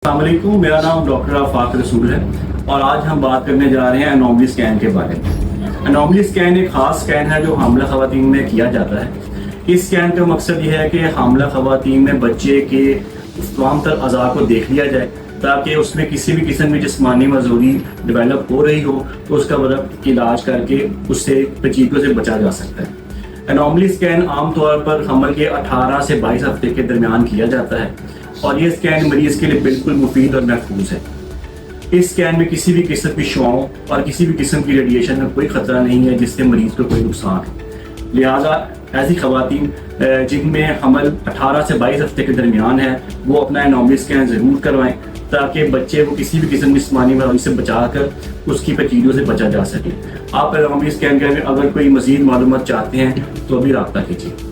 السلام علیکم، میرا نام ڈاکٹر آفاق رسول ہے اور آج ہم بات کرنے جا رہے ہیں انوملی اسکین کے بارے میں۔ انوملی اسکین ایک خاص اسکین ہے جو حاملہ خواتین میں کیا جاتا ہے۔ اس اسکین کا مقصد یہ ہے کہ حاملہ خواتین میں بچے کے تمام تر اعضاء کو دیکھ لیا جائے تاکہ اس میں کسی بھی قسم کی جسمانی معذوری ڈیولپ ہو رہی ہو تو اس کا علاج کر کے اس سے پیچیدگیوں سے بچا جا سکتا ہے۔ انوملی اسکین عام طور پر حمل کے 18 سے 22 ہفتے کے درمیان کیا جاتا ہے اور یہ اسکین مریض کے لیے بالکل مفید اور محفوظ ہے۔ اس اسکین میں کسی بھی قسم کی شعاؤں اور کسی بھی قسم کی ریڈیشن کا کوئی خطرہ نہیں ہے جس سے مریض کو کوئی نقصان ہو، لہٰذا ایسی خواتین جن میں حمل 18 سے 22 ہفتے کے درمیان ہے وہ اپنا انوملی اسکین ضرور کروائیں تاکہ بچے کو کسی بھی قسم کی جسمانی بیماری سے بچا کر اس کی پیچیدگیوں سے بچا جا سکے۔ آپ انوملی اسکین کے اگر کوئی مزید معلومات چاہتے ہیں تو ابھی رابطہ کیجیے۔